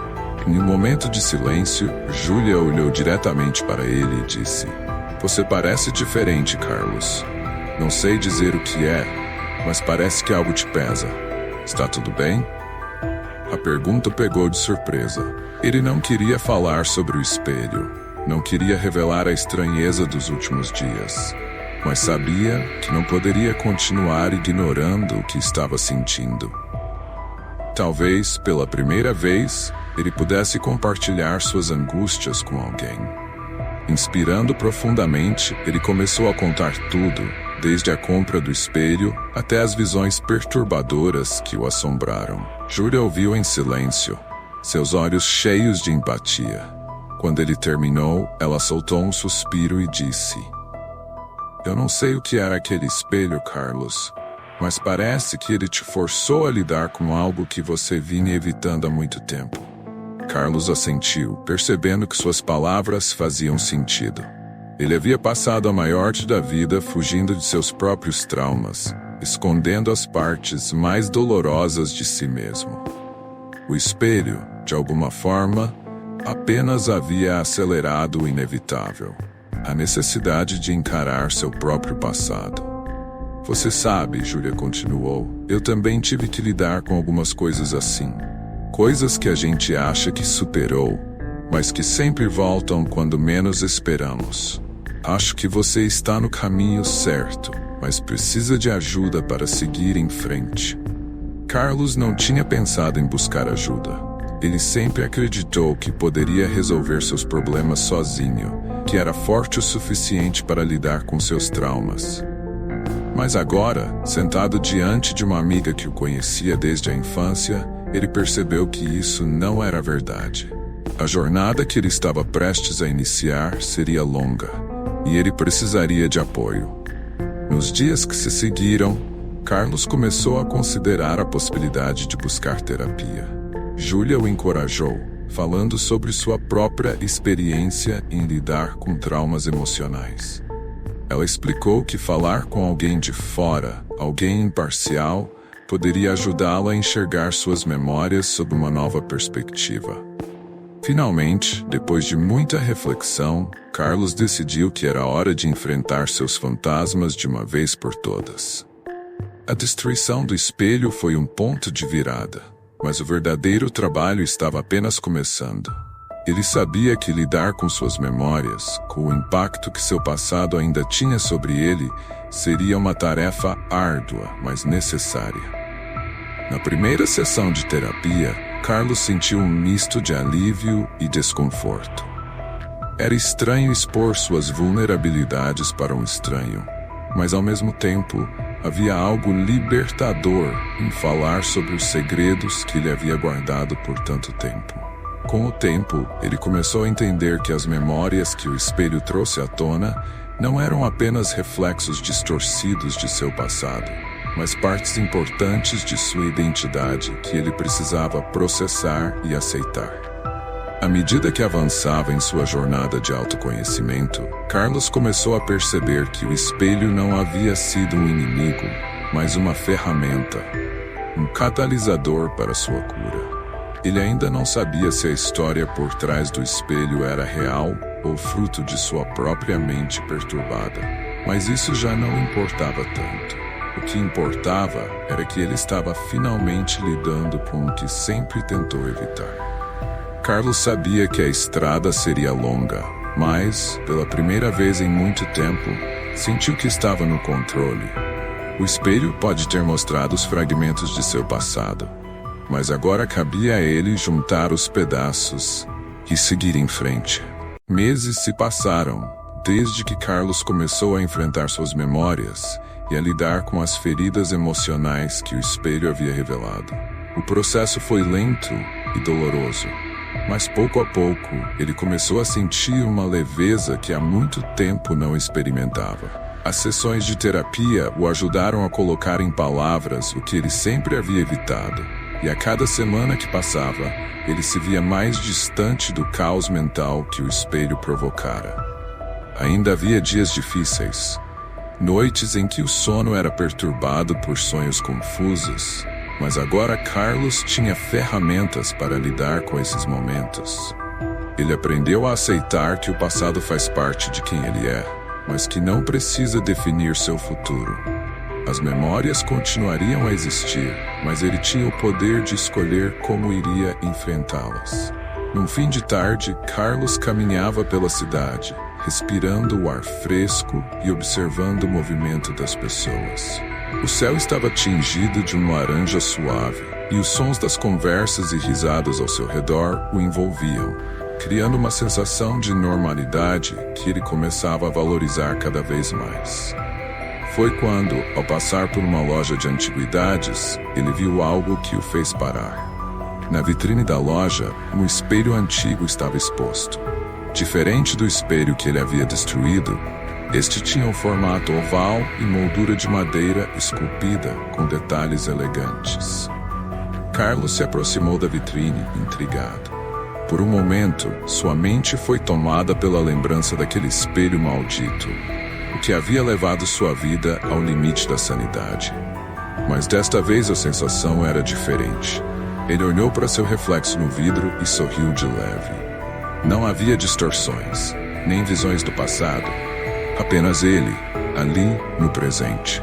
Em um momento de silêncio, Júlia olhou diretamente para ele e disse: "Você parece diferente, Carlos. Não sei dizer o que é, mas parece que algo te pesa. Está tudo bem?" A pergunta pegou de surpresa. Ele não queria falar sobre o espelho, não queria revelar a estranheza dos últimos dias, mas sabia que não poderia continuar ignorando o que estava sentindo. Talvez, pela primeira vez, ele pudesse compartilhar suas angústias com alguém. Inspirando profundamente, ele começou a contar tudo, desde a compra do espelho até as visões perturbadoras que o assombraram. Júlia ouviu em silêncio, seus olhos cheios de empatia. Quando ele terminou, ela soltou um suspiro e disse: "Eu não sei o que era aquele espelho, Carlos, mas parece que ele te forçou a lidar com algo que você vinha evitando há muito tempo." Carlos assentiu, percebendo que suas palavras faziam sentido. Ele havia passado a maior parte da vida fugindo de seus próprios traumas, escondendo as partes mais dolorosas de si mesmo. O espelho, de alguma forma, apenas havia acelerado o inevitável, a necessidade de encarar seu próprio passado. "Você sabe", Júlia continuou, "eu também tive que lidar com algumas coisas assim. Coisas que a gente acha que superou, mas que sempre voltam quando menos esperamos. Acho que você está no caminho certo, mas precisa de ajuda para seguir em frente." Carlos não tinha pensado em buscar ajuda. Ele sempre acreditou que poderia resolver seus problemas sozinho, que era forte o suficiente para lidar com seus traumas. Mas agora, sentado diante de uma amiga que o conhecia desde a infância, ele percebeu que isso não era verdade. A jornada que ele estava prestes a iniciar seria longa, e ele precisaria de apoio. Nos dias que se seguiram, Carlos começou a considerar a possibilidade de buscar terapia. Júlia o encorajou, falando sobre sua própria experiência em lidar com traumas emocionais. Ela explicou que falar com alguém de fora, alguém imparcial, poderia ajudá-la a enxergar suas memórias sob uma nova perspectiva. Finalmente, depois de muita reflexão, Carlos decidiu que era hora de enfrentar seus fantasmas de uma vez por todas. A destruição do espelho foi um ponto de virada, mas o verdadeiro trabalho estava apenas começando. Ele sabia que lidar com suas memórias, com o impacto que seu passado ainda tinha sobre ele, seria uma tarefa árdua, mas necessária. Na primeira sessão de terapia, Carlos sentiu um misto de alívio e desconforto. Era estranho expor suas vulnerabilidades para um estranho, mas ao mesmo tempo, havia algo libertador em falar sobre os segredos que ele havia guardado por tanto tempo. Com o tempo, ele começou a entender que as memórias que o espelho trouxe à tona não eram apenas reflexos distorcidos de seu passado, mas partes importantes de sua identidade que ele precisava processar e aceitar. À medida que avançava em sua jornada de autoconhecimento, Carlos começou a perceber que o espelho não havia sido um inimigo, mas uma ferramenta, um catalisador para sua cura. Ele ainda não sabia se a história por trás do espelho era real ou fruto de sua própria mente perturbada. Mas isso já não importava tanto. O que importava era que ele estava finalmente lidando com o que sempre tentou evitar. Carlos sabia que a estrada seria longa, mas, pela primeira vez em muito tempo, sentiu que estava no controle. O espelho pode ter mostrado os fragmentos de seu passado, mas agora cabia a ele juntar os pedaços e seguir em frente. Meses se passaram, desde que Carlos começou a enfrentar suas memórias e a lidar com as feridas emocionais que o espelho havia revelado. O processo foi lento e doloroso, mas pouco a pouco ele começou a sentir uma leveza que há muito tempo não experimentava. As sessões de terapia o ajudaram a colocar em palavras o que ele sempre havia evitado, e a cada semana que passava, ele se via mais distante do caos mental que o espelho provocara. Ainda havia dias difíceis, noites em que o sono era perturbado por sonhos confusos, mas agora Carlos tinha ferramentas para lidar com esses momentos. Ele aprendeu a aceitar que o passado faz parte de quem ele é, mas que não precisa definir seu futuro. As memórias continuariam a existir, mas ele tinha o poder de escolher como iria enfrentá-las. Num fim de tarde, Carlos caminhava pela cidade, respirando o ar fresco e observando o movimento das pessoas. O céu estava tingido de um laranja suave, e os sons das conversas e risadas ao seu redor o envolviam, criando uma sensação de normalidade que ele começava a valorizar cada vez mais. Foi quando, ao passar por uma loja de antiguidades, ele viu algo que o fez parar. Na vitrine da loja, um espelho antigo estava exposto. Diferente do espelho que ele havia destruído, este tinha um formato oval e moldura de madeira esculpida com detalhes elegantes. Carlos se aproximou da vitrine, intrigado. Por um momento, sua mente foi tomada pela lembrança daquele espelho maldito, o que havia levado sua vida ao limite da sanidade. Mas desta vez a sensação era diferente. Ele olhou para seu reflexo no vidro e sorriu de leve. Não havia distorções, nem visões do passado. Apenas ele, ali no presente.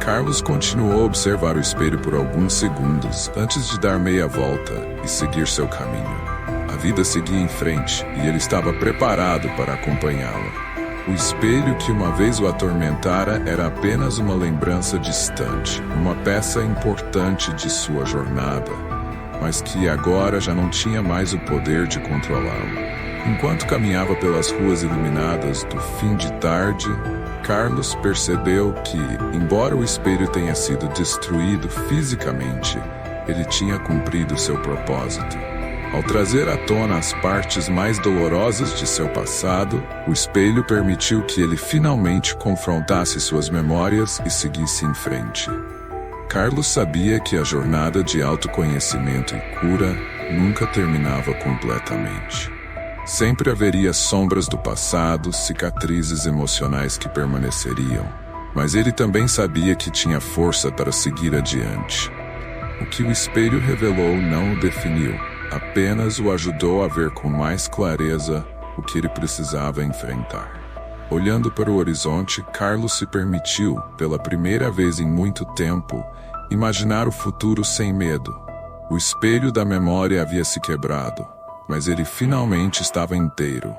Carlos continuou a observar o espelho por alguns segundos antes de dar meia volta e seguir seu caminho. A vida seguia em frente e ele estava preparado para acompanhá-la. O espelho que uma vez o atormentara era apenas uma lembrança distante, uma peça importante de sua jornada, mas que agora já não tinha mais o poder de controlá-lo. Enquanto caminhava pelas ruas iluminadas do fim de tarde, Carlos percebeu que, embora o espelho tenha sido destruído fisicamente, ele tinha cumprido seu propósito. Ao trazer à tona as partes mais dolorosas de seu passado, o espelho permitiu que ele finalmente confrontasse suas memórias e seguisse em frente. Carlos sabia que a jornada de autoconhecimento e cura nunca terminava completamente. Sempre haveria sombras do passado, cicatrizes emocionais que permaneceriam, mas ele também sabia que tinha força para seguir adiante. O que o espelho revelou não o definiu, apenas o ajudou a ver com mais clareza o que ele precisava enfrentar. Olhando para o horizonte, Carlos se permitiu, pela primeira vez em muito tempo, imaginar o futuro sem medo. O espelho da memória havia se quebrado, mas ele finalmente estava inteiro.